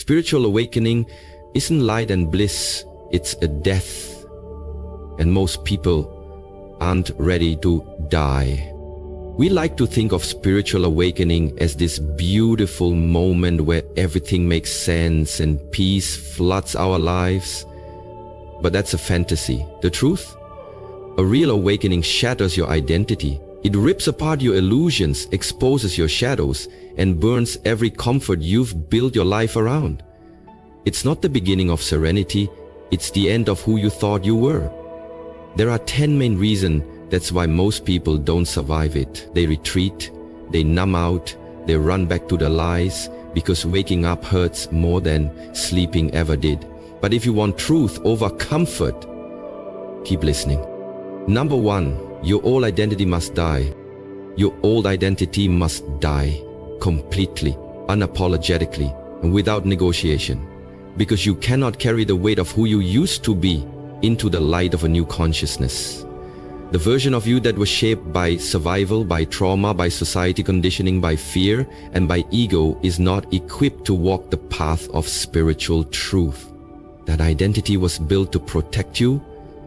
Spiritual awakening isn't light and bliss, it's a death. And most people aren't ready to die. We like to think of spiritual awakening as this beautiful moment where everything makes sense and peace floods our lives. But that's a fantasy. The truth? A real awakening shatters your identity. It rips apart your illusions, exposes your shadows, and burns every comfort you've built your life around. It's not the beginning of serenity, it's the end of who you thought you were. There are 10 main reasons that's why most people don't survive it. They retreat, they numb out, they run back to the lies, because waking up hurts more than sleeping ever did. But if you want truth over comfort, keep listening. Number 1, your old identity must die. Your old identity must die completely, unapologetically, and without negotiation. Because you cannot carry the weight of who you used to be into the light of a new consciousness. The version of you that was shaped by survival, by trauma, by society conditioning, by fear, and by ego is not equipped to walk the path of spiritual truth. That identity was built to protect you,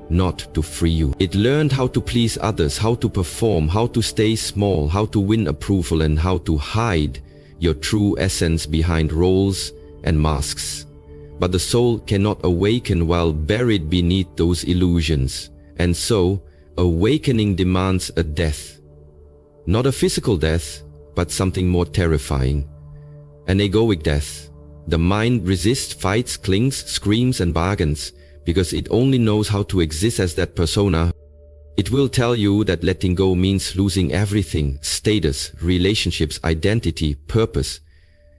not to free you. It learned how to please others, how to perform, how to stay small, how to win approval, and how to hide your true essence behind roles and masks. But the soul cannot awaken while buried beneath those illusions. And so, awakening demands a death. Not a physical death, but something more terrifying. An egoic death. The mind resists, fights, clings, screams, and bargains, because it only knows how to exist as that persona. It will tell you that letting go means losing everything: status, relationships, identity, purpose.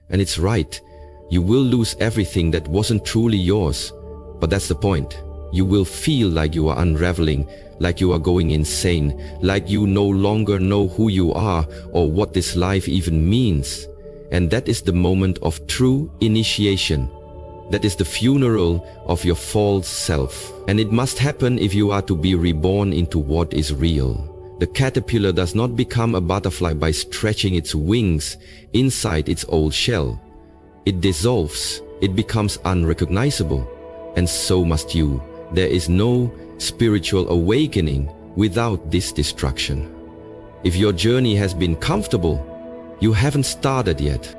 And it's right. You will lose everything that wasn't truly yours. But that's the point. You will feel like you are unraveling, like you are going insane, like you no longer know who you are or what this life even means. And that is the moment of true initiation. That is the funeral of your false self. And it must happen if you are to be reborn into what is real. The caterpillar does not become a butterfly by stretching its wings inside its old shell. It dissolves, it becomes unrecognizable, and so must you. There is no spiritual awakening without this destruction. If your journey has been comfortable, you haven't started yet.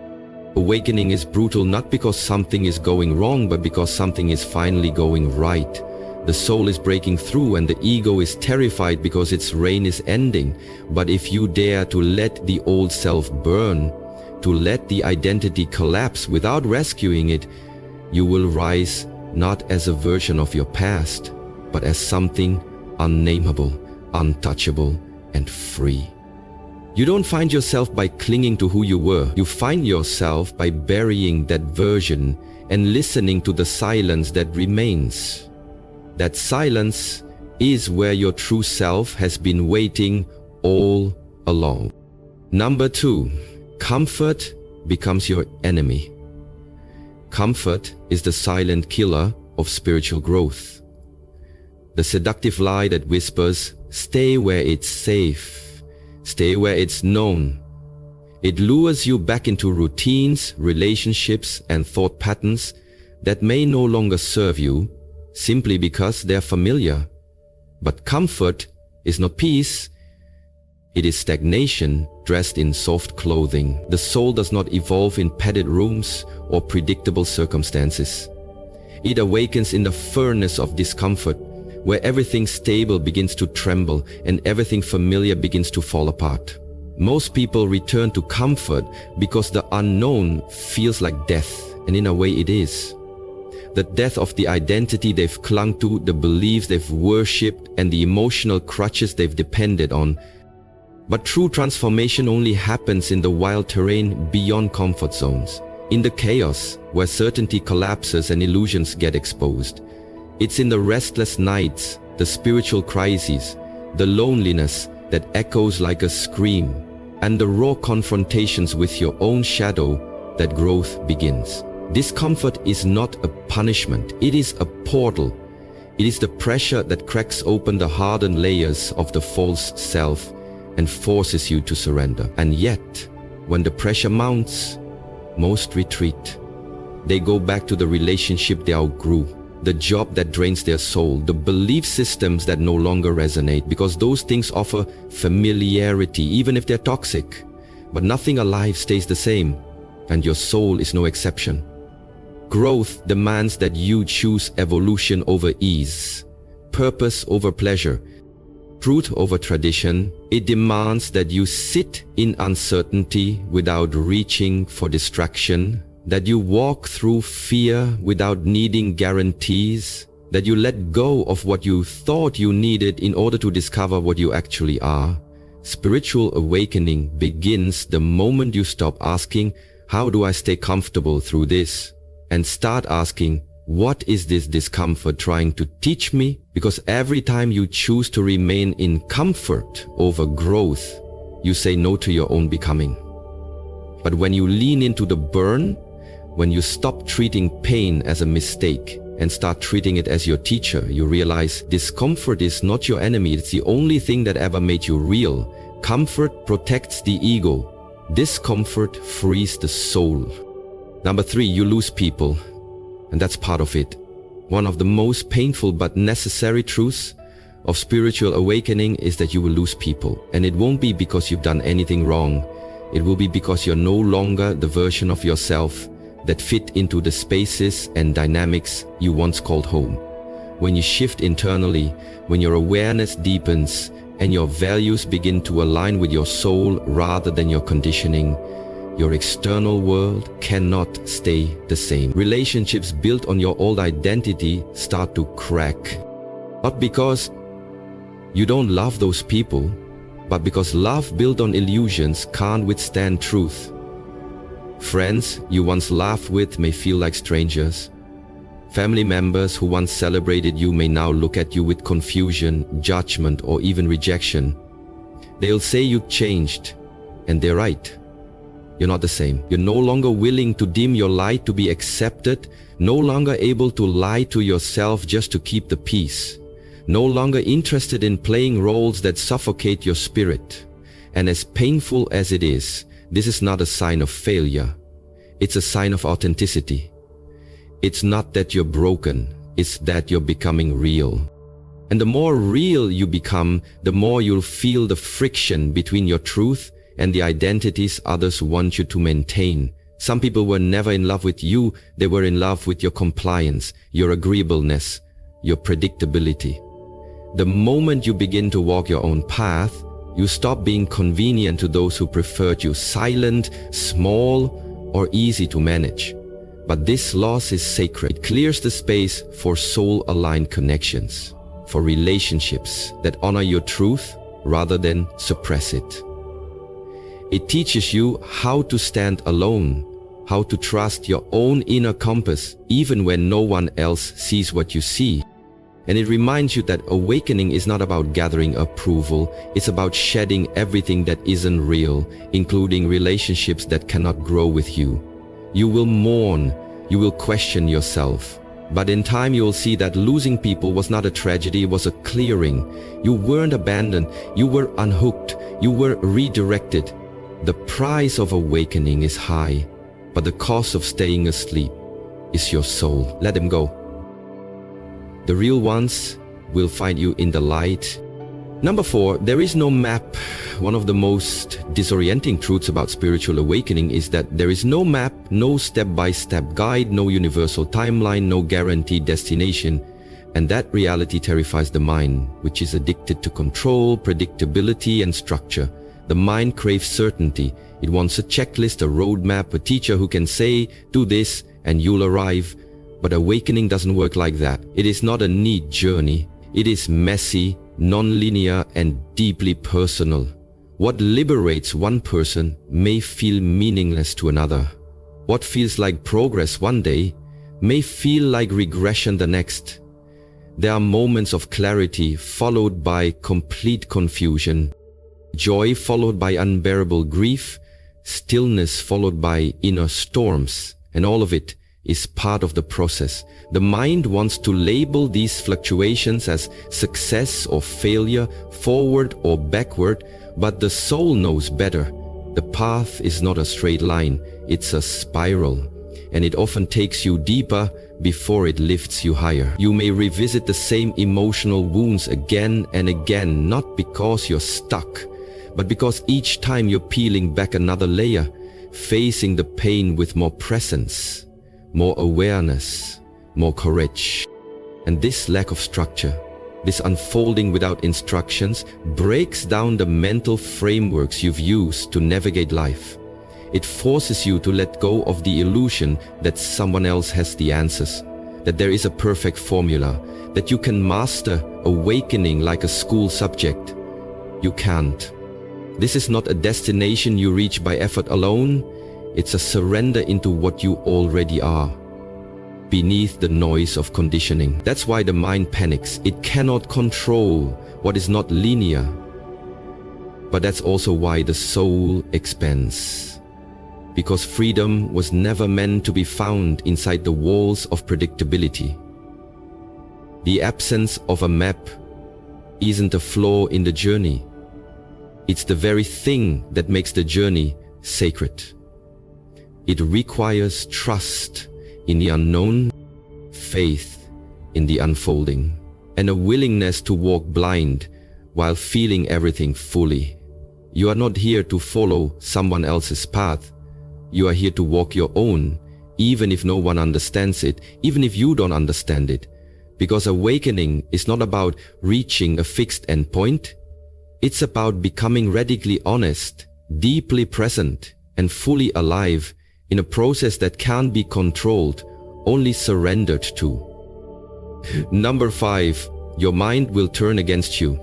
Awakening is brutal not because something is going wrong, but because something is finally going right. The soul is breaking through and the ego is terrified because its reign is ending. But if you dare to let the old self burn, to let the identity collapse without rescuing it, you will rise not as a version of your past, but as something unnameable, untouchable, and free. You don't find yourself by clinging to who you were. You find yourself by burying that version and listening to the silence that remains. That silence is where your true self has been waiting all along. Number 2, comfort becomes your enemy. Comfort is the silent killer of spiritual growth. The seductive lie that whispers, stay where it's safe, stay where it's known. It lures you back into routines, relationships, and thought patterns that may no longer serve you simply because they're familiar. But comfort is not peace. It is stagnation dressed in soft clothing. The soul does not evolve in padded rooms or predictable circumstances. It awakens in the furnace of discomfort, where everything stable begins to tremble and everything familiar begins to fall apart. Most people return to comfort because the unknown feels like death, and in a way it is. The death of the identity they've clung to, the beliefs they've worshipped, and the emotional crutches they've depended on. But true transformation only happens in the wild terrain beyond comfort zones, in the chaos where certainty collapses and illusions get exposed. It's in the restless nights, the spiritual crises, the loneliness that echoes like a scream, and the raw confrontations with your own shadow that growth begins. Discomfort is not a punishment, it is a portal. It is the pressure that cracks open the hardened layers of the false self and forces you to surrender. And yet, when the pressure mounts, most retreat. They go back to the relationship they outgrew, the job that drains their soul, the belief systems that no longer resonate, because those things offer familiarity, even if they're toxic. But nothing alive stays the same, and your soul is no exception. Growth demands that you choose evolution over ease, purpose over pleasure, truth over tradition. It demands that you sit in uncertainty without reaching for distraction, that you walk through fear without needing guarantees, that you let go of what you thought you needed in order to discover what you actually are. Spiritual awakening begins the moment you stop asking, "How do I stay comfortable through this?" and start asking, "What is this discomfort trying to teach me?" Because every time you choose to remain in comfort over growth, you say no to your own becoming. But when you lean into the burn, when you stop treating pain as a mistake and start treating it as your teacher, you realize discomfort is not your enemy. It's the only thing that ever made you real. Comfort protects the ego. Discomfort frees the soul. Number 3, you lose people. And that's part of it. One of the most painful but necessary truths of spiritual awakening is that you will lose people. And it won't be because you've done anything wrong. It will be because you're no longer the version of yourself that fit into the spaces and dynamics you once called home. When you shift internally, when your awareness deepens and your values begin to align with your soul rather than your conditioning, your external world cannot stay the same. Relationships built on your old identity start to crack. Not because you don't love those people, but because love built on illusions can't withstand truth. Friends you once laughed with may feel like strangers. Family members who once celebrated you may now look at you with confusion, judgment, or even rejection. They'll say you changed, and they're right. You're not the same. You're no longer willing to dim your light to be accepted, no longer able to lie to yourself just to keep the peace, no longer interested in playing roles that suffocate your spirit. And as painful as it is, this is not a sign of failure. It's a sign of authenticity. It's not that you're broken, it's that you're becoming real. And the more real you become, the more you'll feel the friction between your truth and the identities others want you to maintain. Some people were never in love with you, they were in love with your compliance, your agreeableness, your predictability. The moment you begin to walk your own path, you stop being convenient to those who preferred you, silent, small, or easy to manage. But this loss is sacred. It clears the space for soul-aligned connections, for relationships that honor your truth rather than suppress it. It teaches you how to stand alone, how to trust your own inner compass, even when no one else sees what you see. And it reminds you that awakening is not about gathering approval, it's about shedding everything that isn't real, including relationships that cannot grow with you. You will mourn, you will question yourself. But in time you will see that losing people was not a tragedy, it was a clearing. You weren't abandoned, you were unhooked, you were redirected. The price of awakening is high, but the cost of staying asleep is your soul. Let them go. The real ones will find you in the light. Number 4, there is no map. One of the most disorienting truths about spiritual awakening is that there is no map, no step-by-step guide, no universal timeline, no guaranteed destination. And that reality terrifies the mind, which is addicted to control, predictability, and structure. The mind craves certainty. It wants a checklist, a roadmap, a teacher who can say, "Do this, and you'll arrive." But awakening doesn't work like that. It is not a neat journey. It is messy, non-linear, and deeply personal. What liberates one person may feel meaningless to another. What feels like progress one day may feel like regression the next. There are moments of clarity followed by complete confusion, joy followed by unbearable grief, stillness followed by inner storms, and all of it is part of the process. The mind wants to label these fluctuations as success or failure, forward or backward, but the soul knows better. The path is not a straight line, it's a spiral. and it often takes you deeper before it lifts you higher. You may revisit the same emotional wounds again and again, not because you're stuck, but because each time you're peeling back another layer, facing the pain with more presence, more awareness, more courage. And this lack of structure, this unfolding without instructions, breaks down the mental frameworks you've used to navigate life. It forces you to let go of the illusion that someone else has the answers, that there is a perfect formula, that you can master awakening like a school subject. You can't. This is not a destination you reach by effort alone. It's a surrender into what you already are, beneath the noise of conditioning. That's why the mind panics. It cannot control what is not linear. But that's also why the soul expands. Because freedom was never meant to be found inside the walls of predictability. The absence of a map isn't a flaw in the journey. It's the very thing that makes the journey sacred. It requires trust in the unknown, faith in the unfolding, and a willingness to walk blind while feeling everything fully. You are not here to follow someone else's path. You are here to walk your own, even if no one understands it, even if you don't understand it. Because awakening is not about reaching a fixed endpoint. It's about becoming radically honest, deeply present, and fully alive in a process that can't be controlled, only surrendered to. Number 5, your mind will turn against you.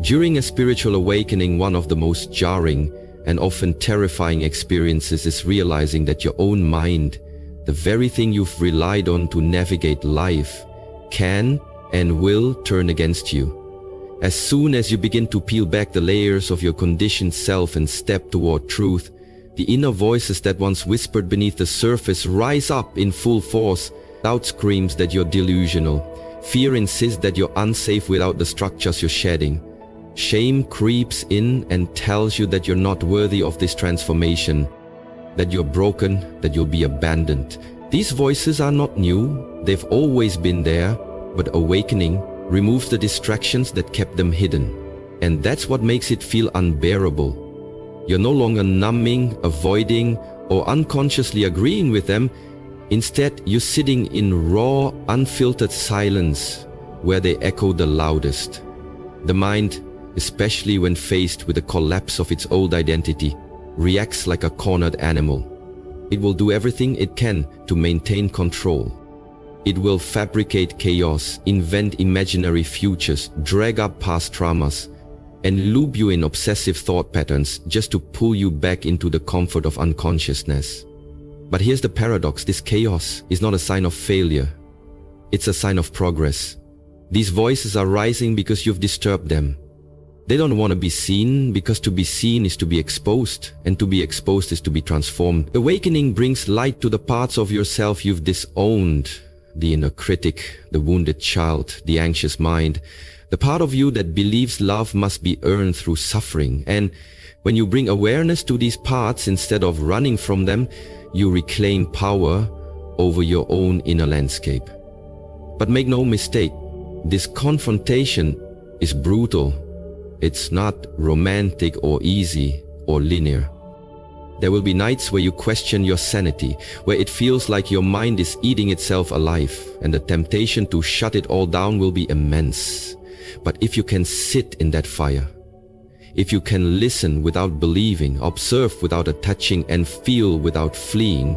During a spiritual awakening, one of the most jarring and often terrifying experiences is realizing that your own mind, the very thing you've relied on to navigate life, can and will turn against you. As soon as you begin to peel back the layers of your conditioned self and step toward truth, the inner voices that once whispered beneath the surface rise up in full force. Doubt screams that you're delusional. Fear insists that you're unsafe without the structures you're shedding. Shame creeps in and tells you that you're not worthy of this transformation, that you're broken, that you'll be abandoned. These voices are not new. They've always been there, but awakening removes the distractions that kept them hidden. And that's what makes it feel unbearable. You're no longer numbing, avoiding, or unconsciously agreeing with them. Instead, you're sitting in raw, unfiltered silence where they echo the loudest. The mind, especially when faced with the collapse of its old identity, reacts like a cornered animal. It will do everything it can to maintain control. It will fabricate chaos, invent imaginary futures, drag up past traumas, and loop you in obsessive thought patterns just to pull you back into the comfort of unconsciousness. But here's the paradox: this chaos is not a sign of failure. It's a sign of progress. These voices are rising because you've disturbed them. They don't want to be seen, because to be seen is to be exposed, and to be exposed is to be transformed. Awakening brings light to the parts of yourself you've disowned: the inner critic, the wounded child, the anxious mind, the part of you that believes love must be earned through suffering. And when you bring awareness to these parts instead of running from them, you reclaim power over your own inner landscape. But make no mistake, this confrontation is brutal. It's not romantic or easy or linear. There will be nights where you question your sanity, where it feels like your mind is eating itself alive, and the temptation to shut it all down will be immense. But if you can sit in that fire, if you can listen without believing, observe without attaching, and feel without fleeing,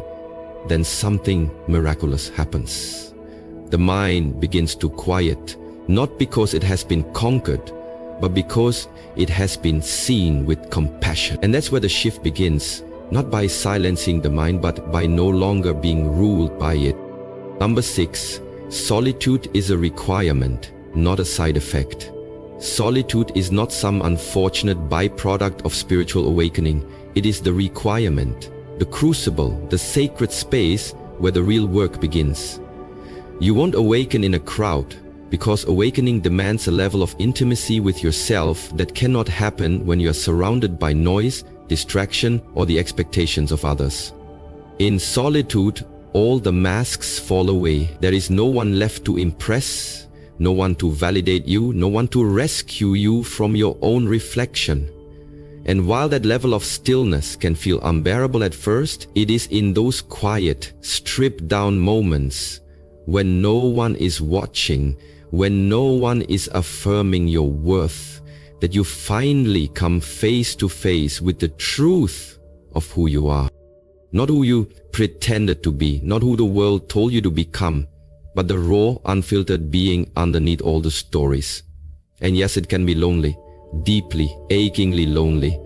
then something miraculous happens. The mind begins to quiet, not because it has been conquered, but because it has been seen with compassion. And that's where the shift begins, not by silencing the mind, but by no longer being ruled by it. Number 6, solitude is a requirement, not a side effect. Solitude is not some unfortunate byproduct of spiritual awakening. It is the requirement, the crucible, the sacred space where the real work begins. You won't awaken in a crowd, because awakening demands a level of intimacy with yourself that cannot happen when you are surrounded by noise, distraction, or the expectations of others. In solitude, all the masks fall away. There is no one left to impress, no one to validate you, no one to rescue you from your own reflection. And while that level of stillness can feel unbearable at first, it is in those quiet, stripped-down moments when no one is watching, when no one is affirming your worth, that you finally come face to face with the truth of who you are. Not who you pretended to be, not who the world told you to become, but the raw, unfiltered being underneath all the stories. And yes, it can be lonely, deeply, achingly lonely.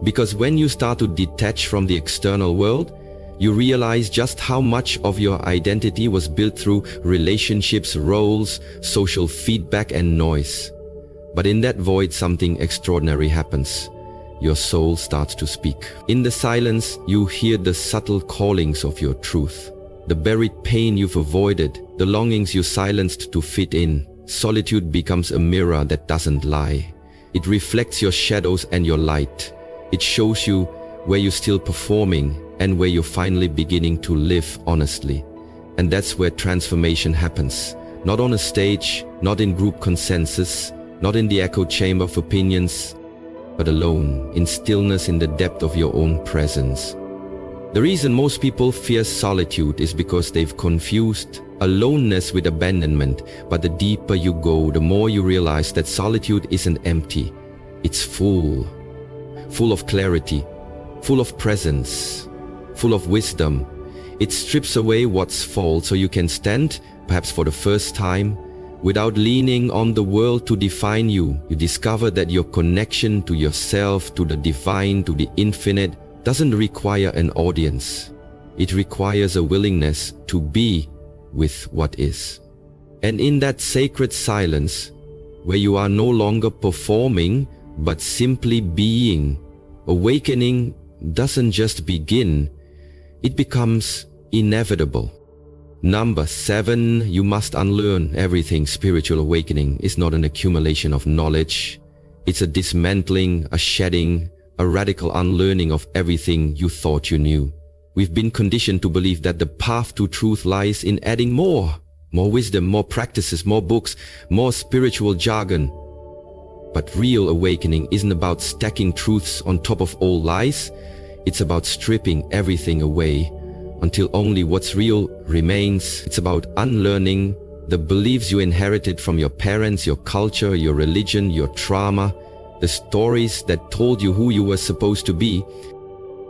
Because when you start to detach from the external world, you realize just how much of your identity was built through relationships, roles, social feedback and noise. But in that void, something extraordinary happens. Your soul starts to speak. In the silence, you hear the subtle callings of your truth. The buried pain you've avoided, the longings you silenced to fit in. Solitude becomes a mirror that doesn't lie. It reflects your shadows and your light. It shows you where you're still performing and where you're finally beginning to live honestly. And that's where transformation happens. Not on a stage, not in group consensus, not in the echo chamber of opinions, but alone, in stillness, in the depth of your own presence. The reason most people fear solitude is because they've confused aloneness with abandonment. But the deeper you go, the more you realize that solitude isn't empty. It's full of clarity, full of presence, full of wisdom. It strips away what's false so you can stand, perhaps for the first time, without leaning on the world to define you. You discover that your connection to yourself, to the divine, to the infinite, doesn't require an audience. It requires a willingness to be with what is. And in that sacred silence, where you are no longer performing, but simply being, awakening doesn't just begin, it becomes inevitable. Number 7, you must unlearn everything. Spiritual awakening is not an accumulation of knowledge. It's a dismantling, a shedding, a radical unlearning of everything you thought you knew. We've been conditioned to believe that the path to truth lies in adding more wisdom, more practices, more books, more spiritual jargon. But real awakening isn't about stacking truths on top of all lies. It's about stripping everything away until only what's real remains. It's about unlearning the beliefs you inherited from your parents, your culture, your religion, your trauma, the stories that told you who you were supposed to be,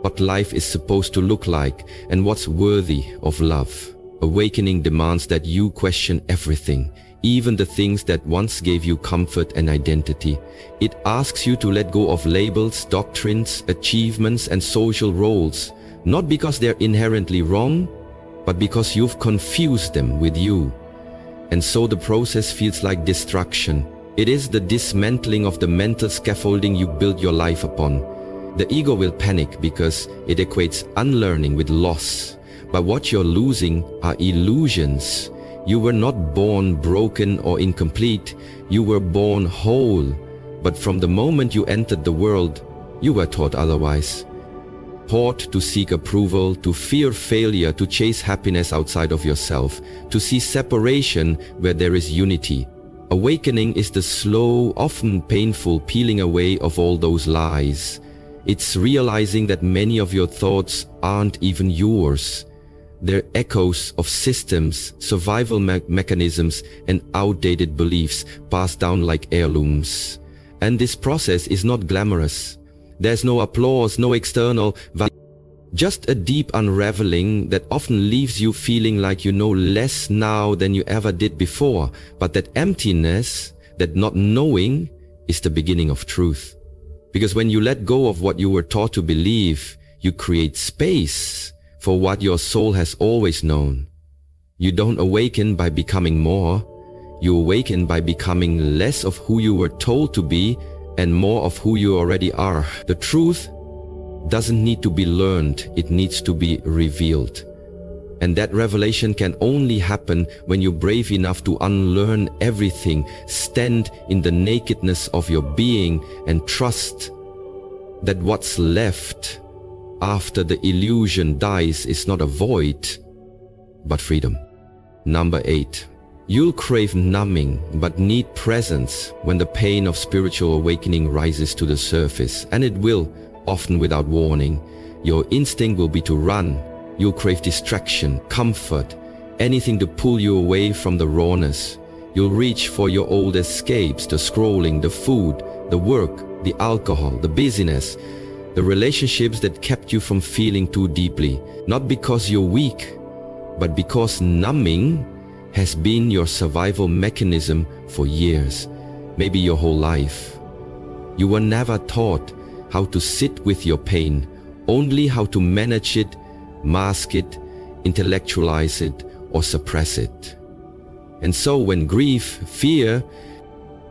what life is supposed to look like, and what's worthy of love. Awakening demands that you question everything, even the things that once gave you comfort and identity. It asks you to let go of labels, doctrines, achievements, and social roles, not because they're inherently wrong, but because you've confused them with you. And so the process feels like destruction. It is the dismantling of the mental scaffolding you built your life upon. The ego will panic because it equates unlearning with loss. But what you're losing are illusions. You were not born broken or incomplete. You were born whole. But from the moment you entered the world, you were taught otherwise. Taught to seek approval, to fear failure, to chase happiness outside of yourself, to see separation where there is unity. Awakening is the slow, often painful peeling away of all those lies. It's realizing that many of your thoughts aren't even yours. They're echoes of systems, survival mechanisms, and outdated beliefs passed down like heirlooms. And this process is not glamorous. There's no applause, no external validation. Just a deep unraveling that often leaves you feeling like you know less now than you ever did before. But that emptiness, that not knowing, is the beginning of truth. Because when you let go of what you were taught to believe, you create space for what your soul has always known. You don't awaken by becoming more. You awaken by becoming less of who you were told to be and more of who you already are. The truth doesn't need to be learned, it needs to be revealed. And that revelation can only happen when you're brave enough to unlearn everything, stand in the nakedness of your being, and trust that what's left after the illusion dies is not a void, but freedom. Number 8. You'll crave numbing but need presence when the pain of spiritual awakening rises to the surface, and it will, often without warning. Your instinct will be to run. You'll crave distraction, comfort, anything to pull you away from the rawness. You'll reach for your old escapes, the scrolling, the food, the work, the alcohol, the busyness, the relationships that kept you from feeling too deeply, not because you're weak, but because numbing has been your survival mechanism for years, maybe your whole life. You were never taught how to sit with your pain, only how to manage it, mask it, intellectualize it, or suppress it. And so when grief, fear,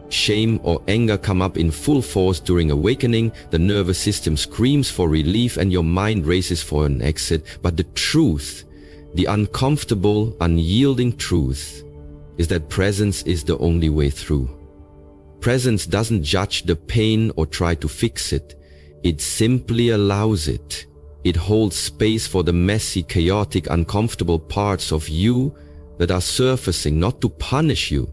shame, or anger come up in full force during awakening, the nervous system screams for relief and your mind races for an exit. But the truth, the uncomfortable, unyielding truth, is that presence is the only way through. Presence doesn't judge the pain or try to fix it. It simply allows it. It holds space for the messy, chaotic, uncomfortable parts of you that are surfacing, not to punish you,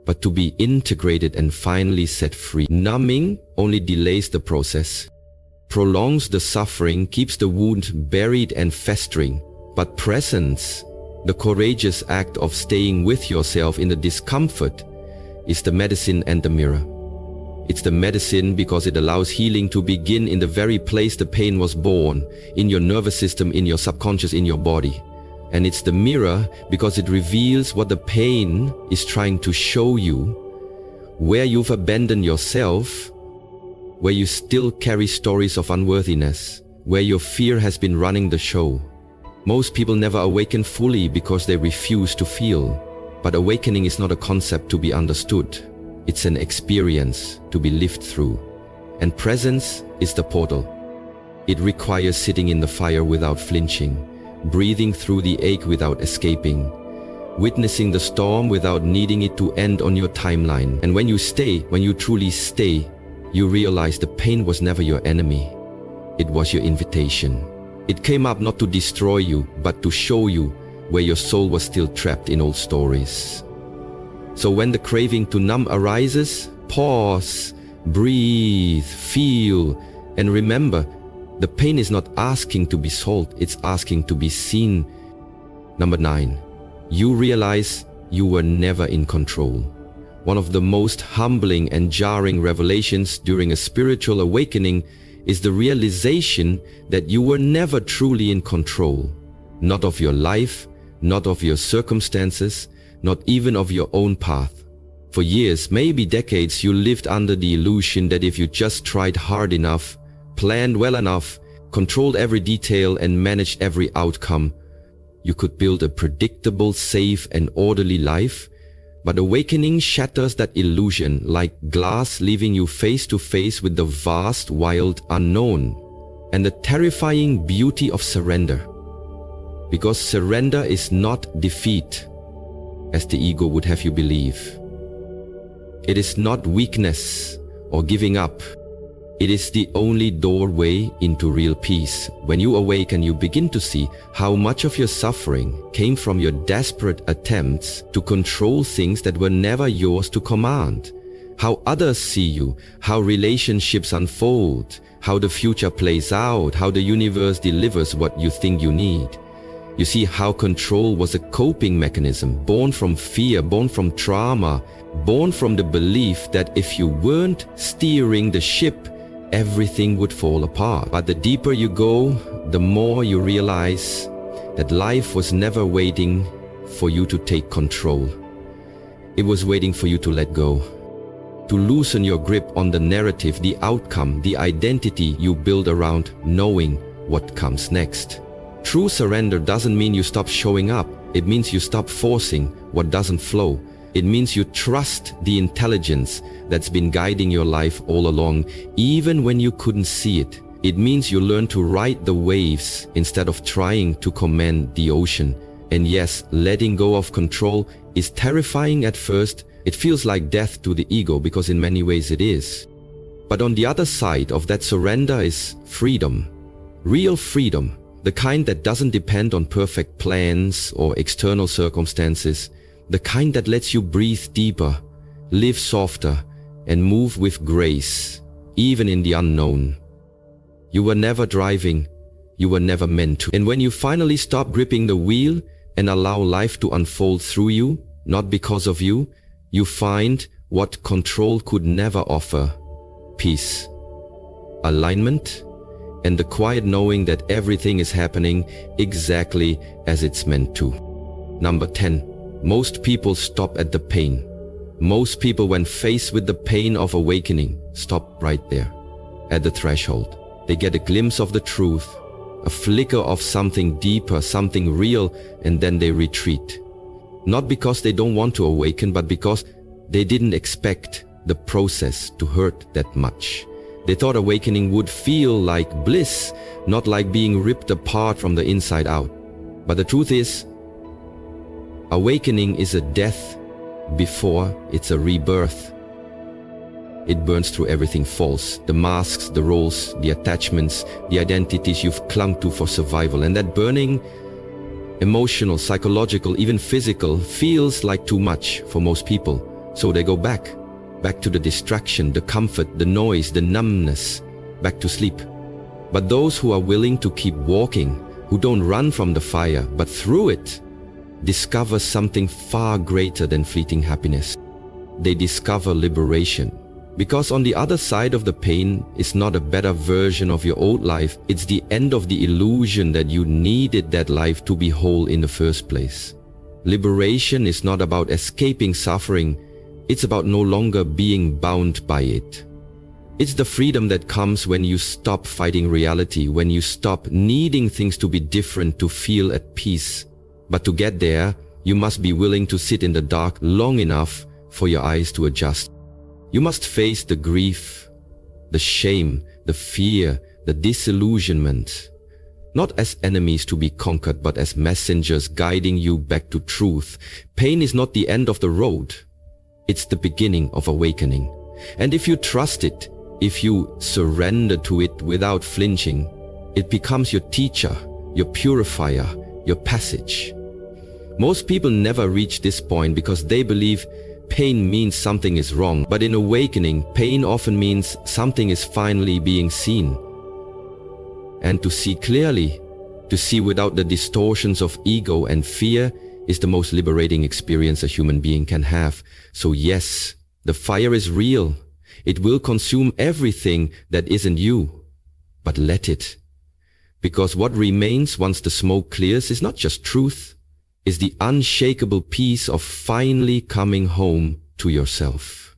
but to be integrated and finally set free. Numbing only delays the process, prolongs the suffering, keeps the wound buried and festering. But presence, the courageous act of staying with yourself in the discomfort, is the medicine and the mirror. It's the medicine because it allows healing to begin in the very place the pain was born, in your nervous system, in your subconscious, in your body. And it's the mirror because it reveals what the pain is trying to show you, where you've abandoned yourself, where you still carry stories of unworthiness, where your fear has been running the show. Most people never awaken fully because they refuse to feel. But awakening is not a concept to be understood. It's an experience to be lived through. And presence is the portal. It requires sitting in the fire without flinching, breathing through the ache without escaping, witnessing the storm without needing it to end on your timeline. And when you stay, when you truly stay, you realize the pain was never your enemy. It was your invitation. It came up not to destroy you, but to show you where your soul was still trapped in old stories. So when the craving to numb arises, pause, breathe, feel, and remember, the pain is not asking to be solved, it's asking to be seen. Number 9, you realize you were never in control. One of the most humbling and jarring revelations during a spiritual awakening is the realization that you were never truly in control. Not of your life, not of your circumstances, not even of your own path. For years, maybe decades, you lived under the illusion that if you just tried hard enough, planned well enough, controlled every detail and managed every outcome, you could build a predictable, safe and orderly life. But awakening shatters that illusion like glass, leaving you face to face with the vast, wild unknown and the terrifying beauty of surrender. Because surrender is not defeat, as the ego would have you believe. It is not weakness or giving up. It is the only doorway into real peace. When you awaken, you begin to see how much of your suffering came from your desperate attempts to control things that were never yours to command. How others see you, how relationships unfold, how the future plays out, how the universe delivers what you think you need. You see how control was a coping mechanism, born from fear, born from trauma, born from the belief that if you weren't steering the ship, everything would fall apart. But the deeper you go, the more you realize that life was never waiting for you to take control. It was waiting for you to let go, to loosen your grip on the narrative, the outcome, the identity you build around knowing what comes next. True surrender doesn't mean you stop showing up. It means you stop forcing what doesn't flow. It means you trust the intelligence that's been guiding your life all along, even when you couldn't see it. It means you learn to ride the waves instead of trying to command the ocean. And yes, letting go of control is terrifying at first. It feels like death to the ego because in many ways it is. But on the other side of that surrender is freedom. Real freedom. The kind that doesn't depend on perfect plans or external circumstances. The kind that lets you breathe deeper, live softer, and move with grace, even in the unknown. You were never driving, you were never meant to. And when you finally stop gripping the wheel and allow life to unfold through you, not because of you, you find what control could never offer: peace, alignment, and the quiet knowing that everything is happening exactly as it's meant to. Number 10. Most people stop at the pain. Most people, when faced with the pain of awakening, stop right there, at the threshold. They get a glimpse of the truth, a flicker of something deeper, something real, and then they retreat. Not because they don't want to awaken, but because they didn't expect the process to hurt that much. They thought awakening would feel like bliss, not like being ripped apart from the inside out. But the truth is, awakening is a death before it's a rebirth. It burns through everything false, the masks, the roles, the attachments, the identities you've clung to for survival. And that burning, emotional, psychological, even physical, feels like too much for most people. So they go back to the distraction, the comfort, the noise, the numbness, back to sleep. But those who are willing to keep walking, who don't run from the fire, but through it, discover something far greater than fleeting happiness. They discover liberation. Because on the other side of the pain is not a better version of your old life, it's the end of the illusion that you needed that life to be whole in the first place. Liberation is not about escaping suffering, it's about no longer being bound by it. It's the freedom that comes when you stop fighting reality, when you stop needing things to be different to feel at peace. But to get there, you must be willing to sit in the dark long enough for your eyes to adjust. You must face the grief, the shame, the fear, the disillusionment, not as enemies to be conquered, but as messengers guiding you back to truth. Pain is not the end of the road. It's the beginning of awakening. And if you trust it, if you surrender to it without flinching, it becomes your teacher, your purifier, your passage. Most people never reach this point because they believe pain means something is wrong. But in awakening, pain often means something is finally being seen. And to see clearly, to see without the distortions of ego and fear, is the most liberating experience a human being can have. So yes, the fire is real. It will consume everything that isn't you. But let it. Because what remains once the smoke clears is not just truth, is the unshakable peace of finally coming home to yourself.